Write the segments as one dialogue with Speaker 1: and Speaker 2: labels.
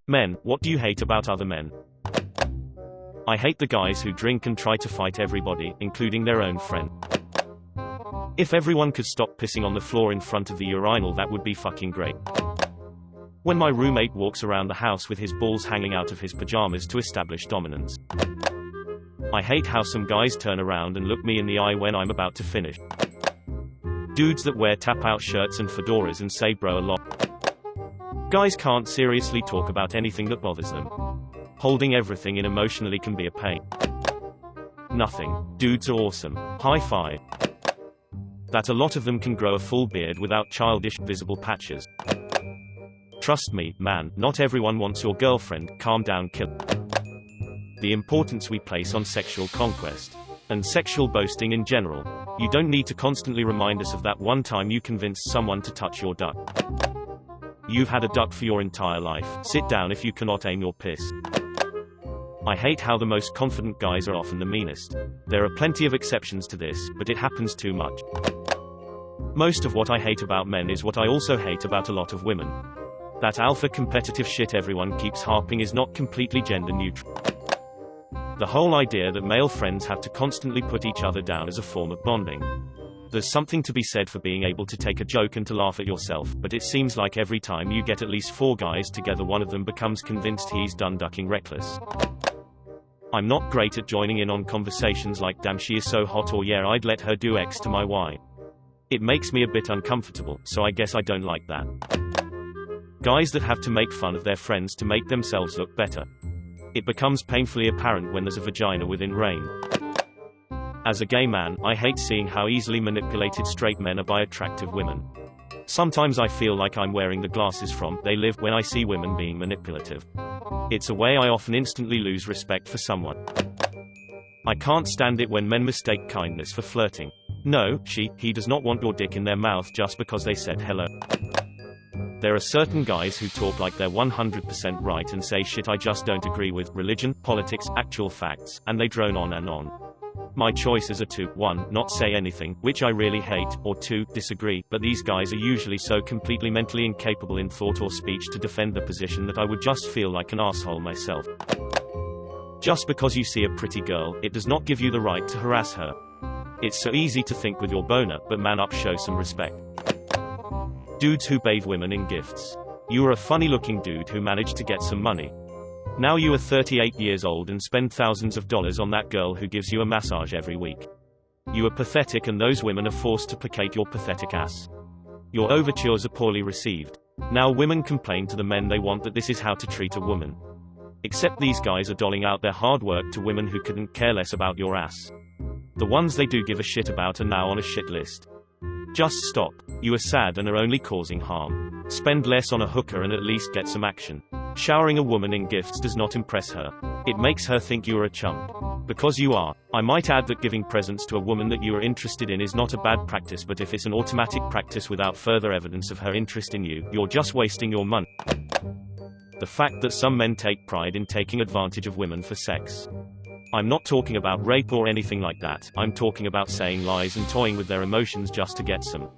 Speaker 1: Men, what do you hate about other men? I hate the guys who drink and try to fight everybody, including their own friend. If everyone could stop pissing on the floor in front of the urinal, that would be fucking great. When my roommate walks around the house with his balls hanging out of his pajamas to establish dominance. I hate how some guys turn around and look me in the eye when I'm about to finish. Dudes that wear tap-out shirts and fedoras and say bro a lot. Guys can't seriously talk about anything that bothers them. Holding everything in emotionally can be a pain. Nothing. Dudes are awesome. High five. That a lot of them can grow a full beard without childish, visible patches. Trust me, man, not everyone wants your girlfriend. Calm down, killer. The importance we place on sexual conquest. And sexual boasting in general. You don't need to constantly remind us of that one time you convinced someone to touch your duck. You've had a duck for your entire life. Sit down if you cannot aim your piss. I hate how the most confident guys are often the meanest. There are plenty of exceptions to this, but it happens too much. Most of what I hate about men is what I also hate about a lot of women. That alpha competitive shit everyone keeps harping is not completely gender neutral. The whole idea that male friends have to constantly put each other down as a form of bonding. There's something to be said for being able to take a joke and to laugh at yourself, but it seems like every time you get at least 4 guys together, one of them becomes convinced he's done ducking reckless. I'm not great at joining in on conversations like damn she is so hot or yeah I'd let her do X to my Y. It makes me a bit uncomfortable, so I guess I don't like that. Guys that have to make fun of their friends to make themselves look better. It becomes painfully apparent when there's a vagina within range. As a gay man, I hate seeing how easily manipulated straight men are by attractive women. Sometimes I feel like I'm wearing the glasses from They Live when I see women being manipulative. It's a way I often instantly lose respect for someone. I can't stand it when men mistake kindness for flirting. No, he does not want your dick in their mouth just because they said hello. There are certain guys who talk like they're 100% right and say shit I just don't agree with, religion, politics, actual facts, and they drone on and on. My choices are to 1. Not say anything, which I really hate, or 2. Disagree, but these guys are usually so completely mentally incapable in thought or speech to defend the position that I would just feel like an asshole myself. Just because you see a pretty girl, it does not give you the right to harass her. It's so easy to think with your boner, but man up, show some respect. Dudes who bathe women in gifts. You are a funny looking dude who managed to get some money. Now you are 38 years old and spend thousands of dollars on that girl who gives you a massage every week. You are pathetic and those women are forced to placate your pathetic ass. Your overtures are poorly received. Now women complain to the men they want that this is how to treat a woman. Except these guys are doling out their hard work to women who couldn't care less about your ass. The ones they do give a shit about are now on a shit list. Just stop. You are sad and are only causing harm. Spend less on a hooker and at least get some action. Showering a woman in gifts does not impress her. It makes her think you are a chump. Because you are. I might add that giving presents to a woman that you are interested in is not a bad practice, but if it's an automatic practice without further evidence of her interest in you, you're just wasting your money. The fact that some men take pride in taking advantage of women for sex. I'm not talking about rape or anything like that, I'm talking about saying lies and toying with their emotions just to get some.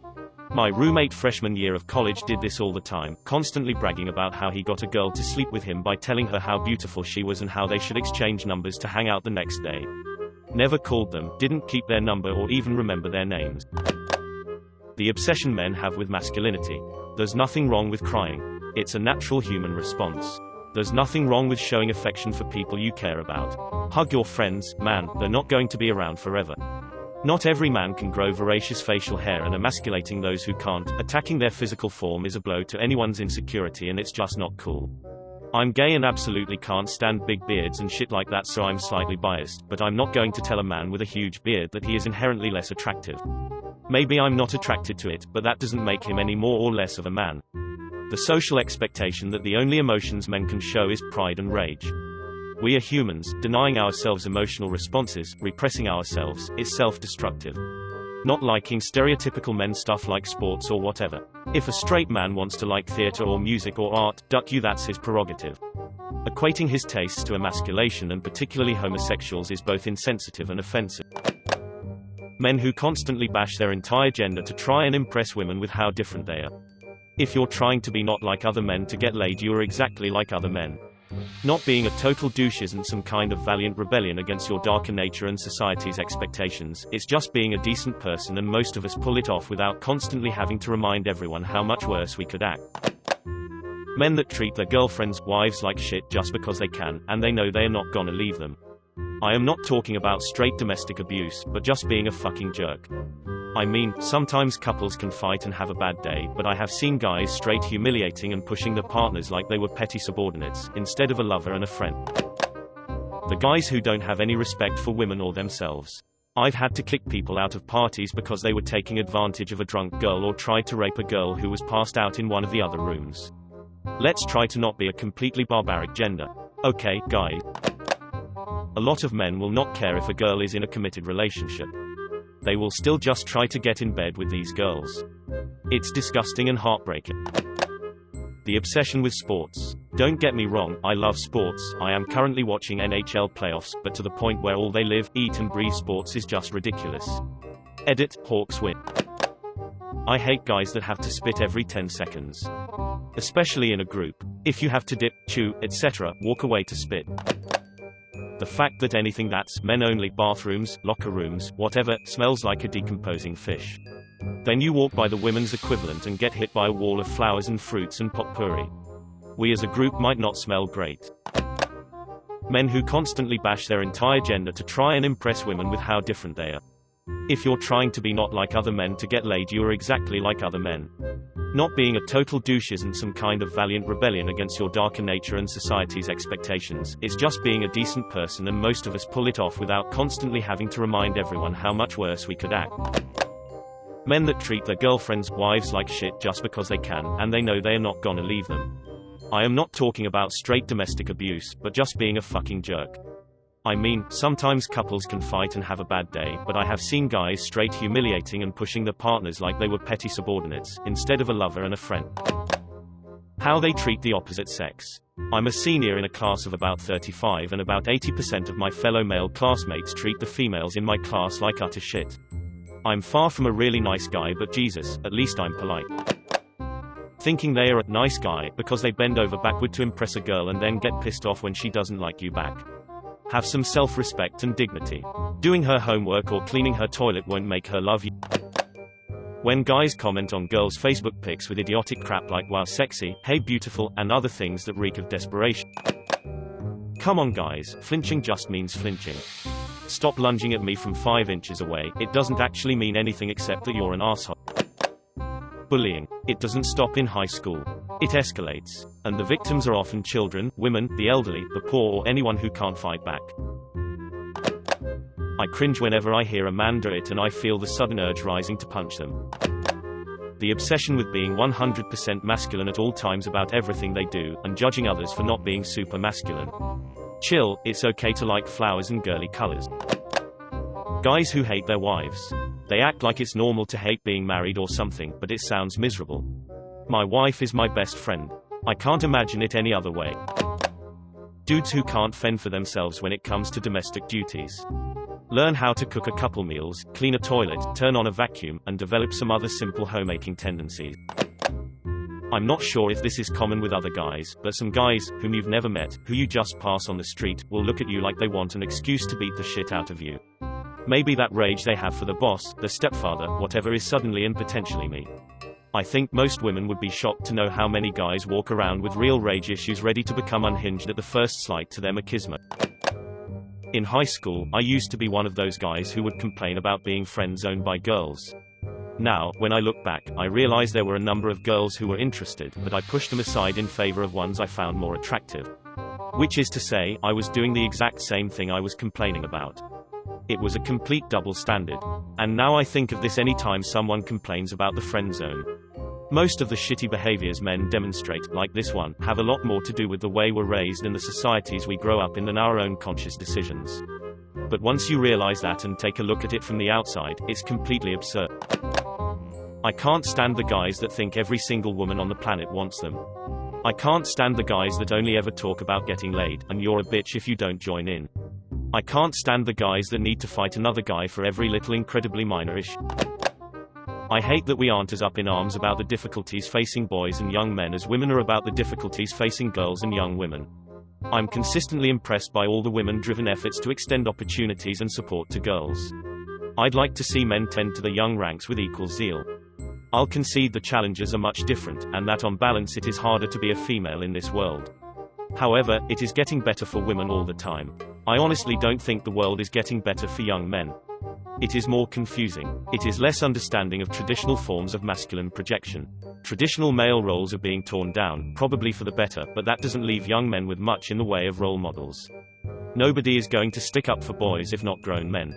Speaker 1: My roommate freshman year of college did this all the time, constantly bragging about how he got a girl to sleep with him by telling her how beautiful she was and how they should exchange numbers to hang out the next day. Never called them, didn't keep their number or even remember their names. The obsession men have with masculinity. There's nothing wrong with crying. It's a natural human response. There's nothing wrong with showing affection for people you care about. Hug your friends, man, they're not going to be around forever. Not every man can grow voracious facial hair, and emasculating those who can't. Attacking their physical form is a blow to anyone's insecurity and it's just not cool. I'm gay and absolutely can't stand big beards and shit like that, so I'm slightly biased, but I'm not going to tell a man with a huge beard that he is inherently less attractive. Maybe I'm not attracted to it, but that doesn't make him any more or less of a man. The social expectation that the only emotions men can show is pride and rage. We are humans, denying ourselves emotional responses, repressing ourselves, is self-destructive. Not liking stereotypical men stuff like sports or whatever. If a straight man wants to like theater or music or art, duck you, that's his prerogative. Equating his tastes to emasculation, and particularly homosexuals, is both insensitive and offensive. Men who constantly bash their entire gender to try and impress women with how different they are. If you're trying to be not like other men to get laid, you are exactly like other men. Not being a total douche isn't some kind of valiant rebellion against your darker nature and society's expectations, it's just being a decent person, and most of us pull it off without constantly having to remind everyone how much worse we could act. Men that treat their girlfriends, wives like shit just because they can, and they know they are not gonna leave them. I am not talking about straight domestic abuse, but just being a fucking jerk. I mean, sometimes couples can fight and have a bad day, but I have seen guys straight humiliating and pushing their partners like they were petty subordinates, instead of a lover and a friend. The guys who don't have any respect for women or themselves. I've had to kick people out of parties because they were taking advantage of a drunk girl or tried to rape a girl who was passed out in one of the other rooms. Let's try to not be a completely barbaric gender. Okay, guys. A lot of men will not care if a girl is in a committed relationship. They will still just try to get in bed with these girls. It's disgusting and heartbreaking. The obsession with sports. Don't get me wrong, I love sports. I am currently watching NHL playoffs, but to the point where all they live, eat and breathe sports is just ridiculous. Edit, Hawks win. I hate guys that have to spit every 10 seconds. Especially in a group. If you have to dip, chew, etc., walk away to spit. The fact that anything that's men only, bathrooms, locker rooms, whatever, smells like a decomposing fish. Then you walk by the women's equivalent and get hit by a wall of flowers and fruits and potpourri. We as a group might not smell great. Men who constantly bash their entire gender to try and impress women with how different they are. If you're trying to be not like other men to get laid, you are exactly like other men. Not being a total douche isn't some kind of valiant rebellion against your darker nature and society's expectations, it's just being a decent person, and most of us pull it off without constantly having to remind everyone how much worse we could act. Men that treat their girlfriends, wives like shit just because they can, and they know they are not gonna leave them. I am not talking about straight domestic abuse, but just being a fucking jerk. I mean, sometimes couples can fight and have a bad day, but I have seen guys straight humiliating and pushing their partners like they were petty subordinates, instead of a lover and a friend. How they treat the opposite sex. I'm a senior in a class of about 35, and about 80% of my fellow male classmates treat the females in my class like utter shit. I'm far from a really nice guy, but Jesus, at least I'm polite. Thinking they are a nice guy because they bend over backward to impress a girl and then get pissed off when she doesn't like you back. Have some self-respect and dignity. Doing her homework or cleaning her toilet won't make her love you. When guys comment on girls' Facebook pics with idiotic crap like wow sexy, hey beautiful, and other things that reek of desperation. Come on guys, flinching just means flinching. Stop lunging at me from 5 inches away, it doesn't actually mean anything except that you're an asshole. Bullying. It doesn't stop in high school. It escalates. And the victims are often children, women, the elderly, the poor, or anyone who can't fight back. I cringe whenever I hear a man do it, and I feel the sudden urge rising to punch them. The obsession with being 100% masculine at all times about everything they do, and judging others for not being super masculine. Chill, it's okay to like flowers and girly colors. Guys who hate their wives. They act like it's normal to hate being married or something, but it sounds miserable. My wife is my best friend. I can't imagine it any other way. Dudes who can't fend for themselves when it comes to domestic duties. Learn how to cook a couple meals, clean a toilet, turn on a vacuum, and develop some other simple homemaking tendencies. I'm not sure if this is common with other guys, but some guys, whom you've never met, who you just pass on the street, will look at you like they want an excuse to beat the shit out of you. Maybe that rage they have for the boss, the stepfather, whatever is suddenly and potentially me. I think most women would be shocked to know how many guys walk around with real rage issues ready to become unhinged at the first slight to their machismo. In high school, I used to be one of those guys who would complain about being friend-zoned by girls. Now, when I look back, I realize there were a number of girls who were interested, but I pushed them aside in favor of ones I found more attractive. Which is to say, I was doing the exact same thing I was complaining about. It was a complete double standard. And now I think of this anytime someone complains about the friend zone. Most of the shitty behaviors men demonstrate, like this one, have a lot more to do with the way we're raised and the societies we grow up in than our own conscious decisions. But once you realize that and take a look at it from the outside, it's completely absurd. I can't stand the guys that think every single woman on the planet wants them. I can't stand the guys that only ever talk about getting laid, and you're a bitch if you don't join in. I can't stand the guys that need to fight another guy for every little incredibly minor issue. I hate that we aren't as up in arms about the difficulties facing boys and young men as women are about the difficulties facing girls and young women. I'm consistently impressed by all the women-driven efforts to extend opportunities and support to girls. I'd like to see men tend to the young ranks with equal zeal. I'll concede the challenges are much different, and that on balance it is harder to be a female in this world. However, it is getting better for women all the time. I honestly don't think the world is getting better for young men. It is more confusing. It is less understanding of traditional forms of masculine projection. Traditional male roles are being torn down, probably for the better, but that doesn't leave young men with much in the way of role models. Nobody is going to stick up for boys if not grown men.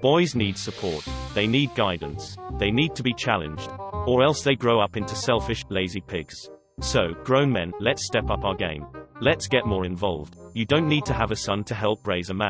Speaker 1: Boys need support. They need guidance. They need to be challenged. Or else they grow up into selfish, lazy pigs. So, grown men, let's step up our game. Let's get more involved. You don't need to have a son to help raise a man.